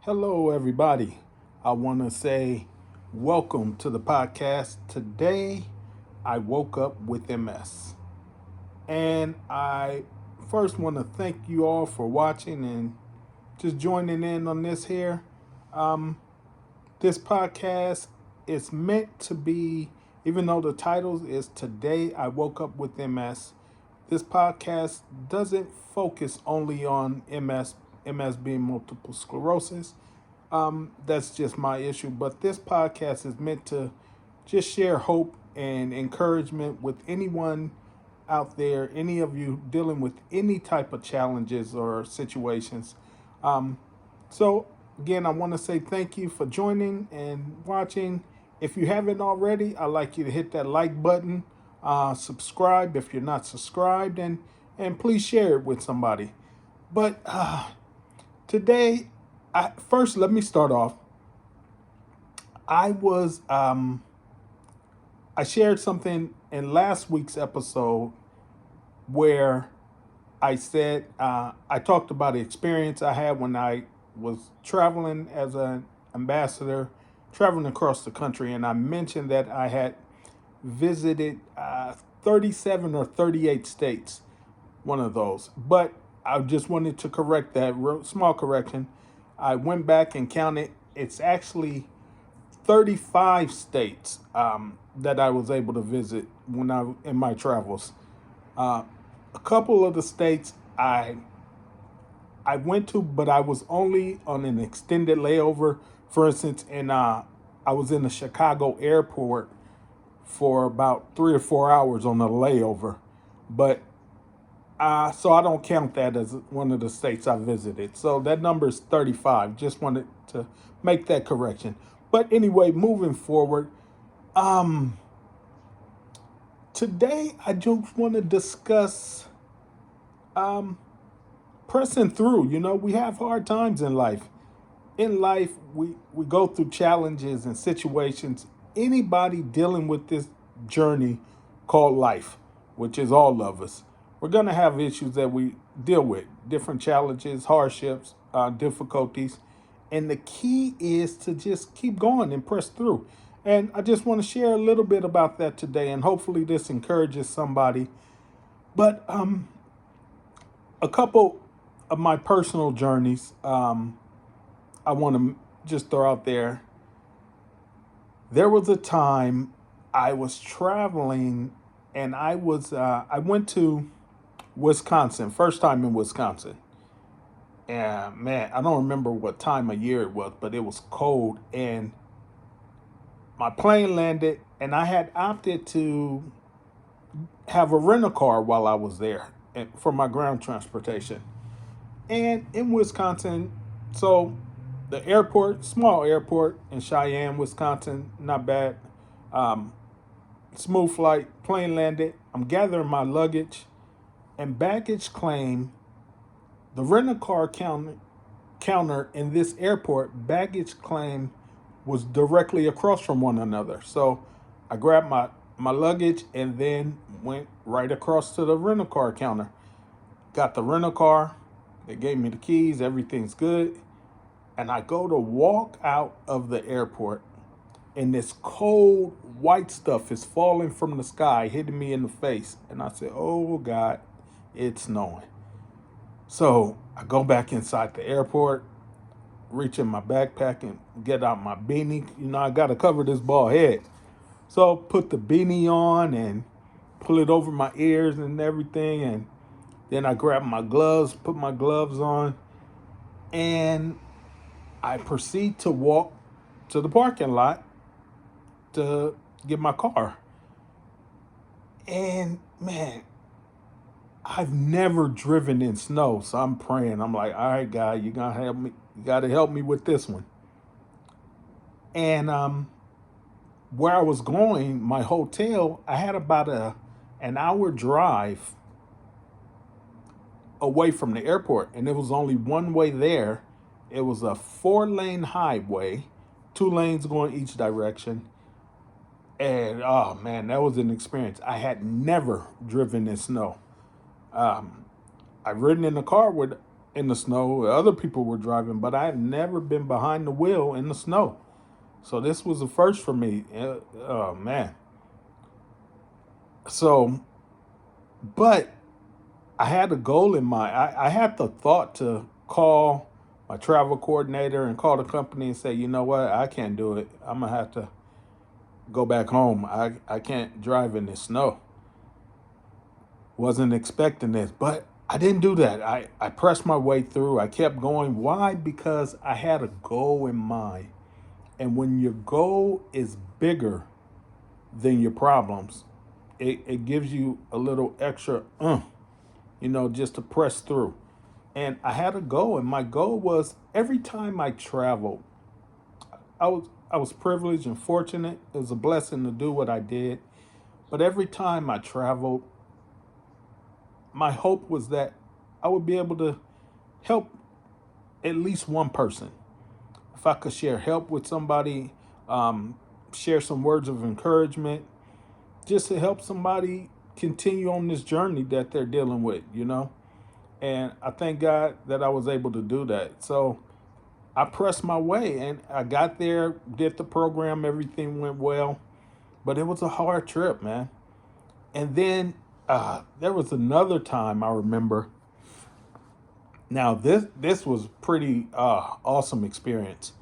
Hello, everybody. I want to say welcome to the podcast. Today, I woke up with MS. And I first want to thank you all for watching and just joining in on this here. Um, this podcast is meant to be, even though the title is Today I Woke Up with MS, this podcast doesn't focus only on MS being multiple sclerosis. That's just my issue. But this podcast is meant to just share hope and encouragement with anyone out there, any of you dealing with any type of challenges or situations. Um, so, again, I want to say thank you for joining and watching. If you haven't already, I'd like you to hit that like button, subscribe if you're not subscribed, and please share it with somebody. But today, first, let me start off. I was I shared something in last week's episode where I said I talked about the experience I had when I was traveling as an ambassador, traveling across the country, and I mentioned that I had visited 37 or 38 states, one of those. But I just wanted to correct that small correction. I went back and counted. It's actually 35 states that I was able to visit when I in my travels. Uh, a couple of the states I went to, but I was only on an extended layover. For instance, I was in the Chicago airport for about 3 or 4 hours on a layover, but so I don't count that as one of the states I visited. So that number is 35. Just wanted to make that correction. But anyway, moving forward, um, today I just want to discuss um, pressing through. We have hard times in life. In life, we go through challenges and situations. Anybody dealing with this journey called life, which is all of us, we're going to have issues that we deal with, different challenges, hardships, difficulties. And the key is to just keep going and press through. And I just want to share a little bit about that today, and hopefully this encourages somebody. But a couple of my personal journeys, I want to just throw out there. There was a time I was traveling, and I went to Wisconsin, first time in Wisconsin. And man, I don't remember what time of year it was, but it was cold, and my plane landed, and I had opted to have a rental car while I was there for my ground transportation. And in Wisconsin, so the airport, small airport in Cheyenne, Wisconsin, not bad. Um, Smooth flight, plane landed. I'm gathering my luggage, and baggage claim, the rental car counter in this airport, baggage claim was directly across from one another. So I grabbed my luggage and then went right across to the rental car counter. Got the rental car. They gave me the keys. Everything's good. And I go to walk out of the airport, and this cold white stuff is falling from the sky, hitting me in the face. And I said, oh God, it's snowing. So I go back inside the airport, reach in my backpack and get out my beanie. I got to cover this bald head. So put the beanie on and pull it over my ears and everything. And then I grab my gloves, put my gloves on, and I proceed to walk to the parking lot to get my car. And man, I've never driven in snow, so I'm praying. I'm like, all right, God, you gotta help me. You gotta help me with this one. And where I was going, my hotel, I had about an hour drive away from the airport, and it was only one way there. It was a 4-lane highway, 2 lanes going each direction. And oh man, that was an experience. I had never driven in snow. I've ridden in a car with in the snow. Other people were driving, but I had never been behind the wheel in the snow. So this was a first for me. Oh man. So, but I had a goal in mind. I had the thought to call my travel coordinator and call the company and say, you know what, I can't do it. I'm gonna have to go back home. I can't drive in this snow. Wasn't expecting this, but I didn't do that. I pressed my way through. I kept going. Why? Because I had a goal in mind. And when your goal is bigger than your problems, it gives you a little extra, just to press through. And I had a goal, and my goal was every time I traveled, I was privileged and fortunate. It was a blessing to do what I did. But every time I traveled, my hope was that I would be able to help at least one person. If I could share help with somebody, um, share some words of encouragement, just to help somebody continue on this journey that they're dealing with. And I thank God that I was able to do that. So I pressed my way and I got there, did the program, everything went well, but it was a hard trip, man. And then there was another time I remember. Now this was pretty awesome experience.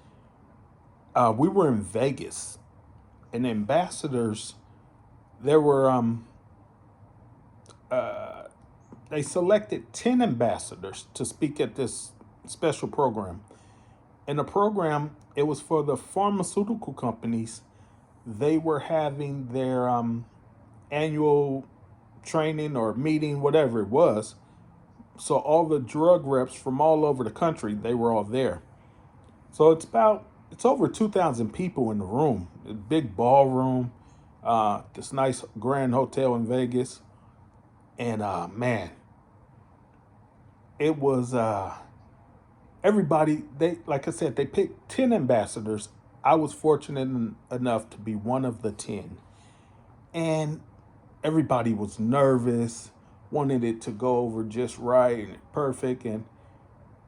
We were in Vegas, and ambassadors. There were they selected 10 ambassadors to speak at this special program. In the program, it was for the pharmaceutical companies. They were having their annual training or meeting, whatever it was. So all the drug reps from all over the country, they were all there. So it's over 2,000 people in the room, a big ballroom, this nice grand hotel in Vegas, and man, it was everybody. They like I said, they picked 10 ambassadors. I was fortunate enough to be one of the 10, and everybody was nervous, wanted it to go over just right and perfect, and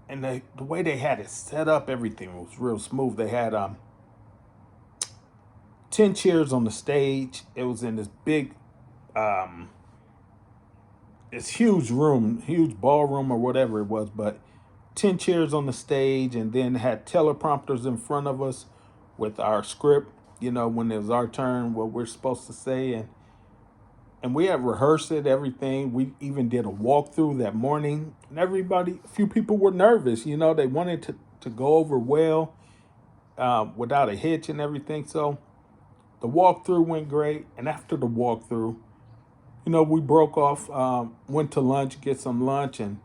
the way they had it set up, everything was real smooth. They had 10 chairs on the stage. It was in this big, um, this huge room, huge ballroom or whatever it was, but 10 chairs on the stage, and then had teleprompters in front of us with our script, when it was our turn, what we're supposed to say. And we had rehearsed it, everything. We even did a walkthrough that morning. And a few people were nervous, they wanted to go over well without a hitch and everything. So the walkthrough went great. And after the walkthrough, we broke off, went to lunch, get some lunch, and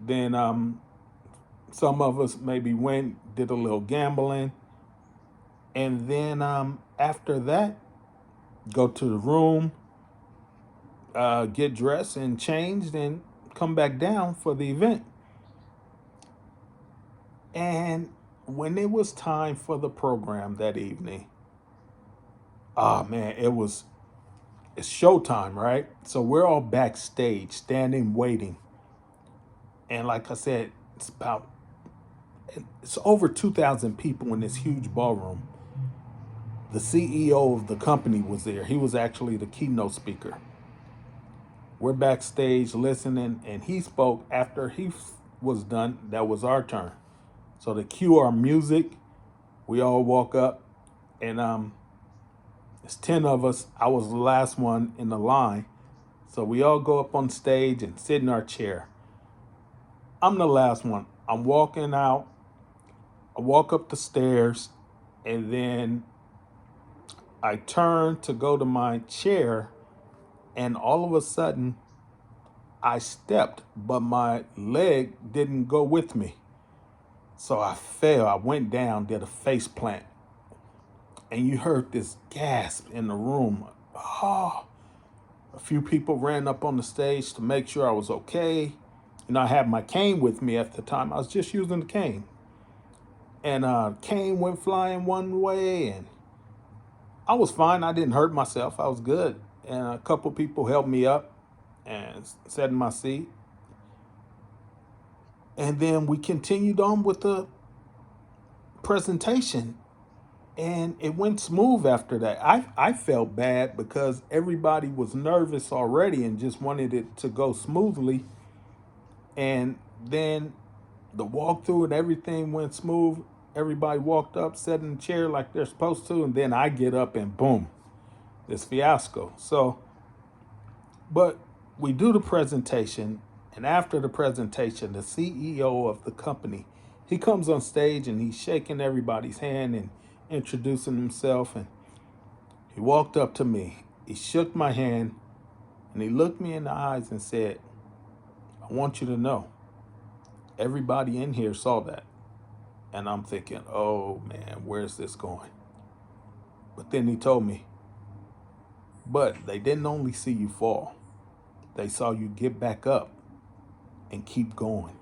then some of us maybe went, did a little gambling. And then after that, go to the room, get dressed and changed, and come back down for the event. And when it was time for the program that evening, oh man, it's showtime, right? So we're all backstage, standing, waiting. And like I said, it's over 2,000 people in this huge ballroom. The CEO of the company was there. He was actually the keynote speaker. We're backstage listening, and he spoke after he was done. That was our turn. So to cue our music, we all walk up, and it's 10 of us. I was the last one in the line. So we all go up on stage and sit in our chair. I'm the last one. I'm walking out. I walk up the stairs, and then I turn to go to my chair, and all of a sudden, I stepped, but my leg didn't go with me. So I fell. I went down, did a face plant, and you heard this gasp in the room. Oh, a few people ran up on the stage to make sure I was okay. I had my cane with me at the time. I was just using the cane. And cane went flying one way, and I was fine. I didn't hurt myself. I was good. And a couple people helped me up and sat in my seat. And then we continued on with the presentation, and it went smooth after that. I felt bad because everybody was nervous already and just wanted it to go smoothly. And then the walkthrough and everything went smooth. Everybody walked up, sat in the chair like they're supposed to, and then I get up and boom, this fiasco. So, but we do the presentation, and after the presentation, the CEO of the company, he comes on stage and he's shaking everybody's hand and introducing himself. And he walked up to me, he shook my hand, and he looked me in the eyes and said, "I want you to know, everybody in here saw that." And I'm thinking, oh man, where's this going? But then he told me, but they didn't only see you fall, they saw you get back up and keep going.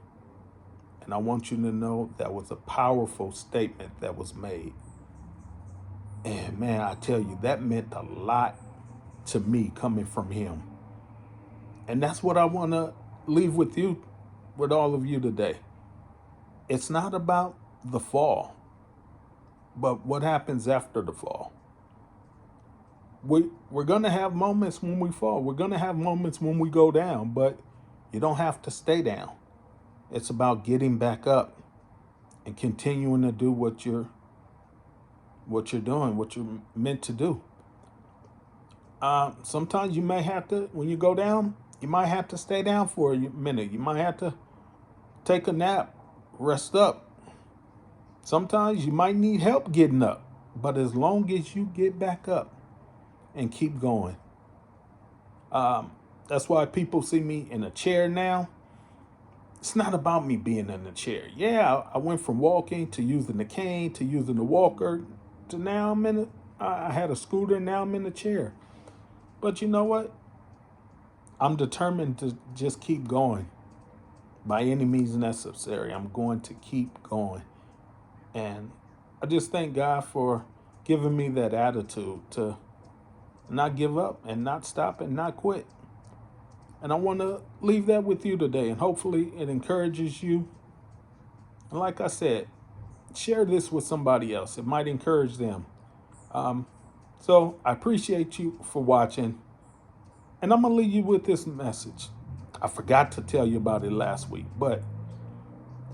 And I want you to know that was a powerful statement that was made. And man, I tell you, that meant a lot to me coming from him. And that's what I want to leave with you, with all of you today. It's not about the fall, but what happens after the fall. We're going to have moments when we fall. We're going to have moments when we go down, but you don't have to stay down. It's about getting back up and continuing to do what you're doing, what you're meant to do. Sometimes you may have to, when you go down, you might have to stay down for a minute. You might have to take a nap, rest up. Sometimes you might need help getting up, but as long as you get back up and keep going. That's why people see me in a chair now. It's not about me being in a chair. Yeah, I went from walking to using the cane to using the walker to now I had a scooter, now I'm in a chair. But you know what? I'm determined to just keep going by any means necessary. I'm going to keep going. And I just thank God for giving me that attitude to not give up and not stop and not quit. And I want to leave that with you today, and hopefully it encourages you. And like I said, share this with somebody else. It might encourage them. So I appreciate you for watching. And I'm going to leave you with this message. I forgot to tell you about it last week, but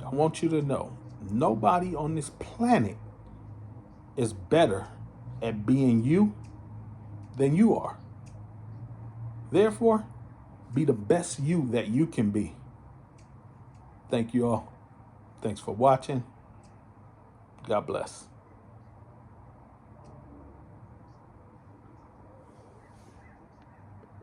I want you to know nobody on this planet is better at being you than you are. Therefore, be the best you that you can be. Thank you all. Thanks for watching. God bless.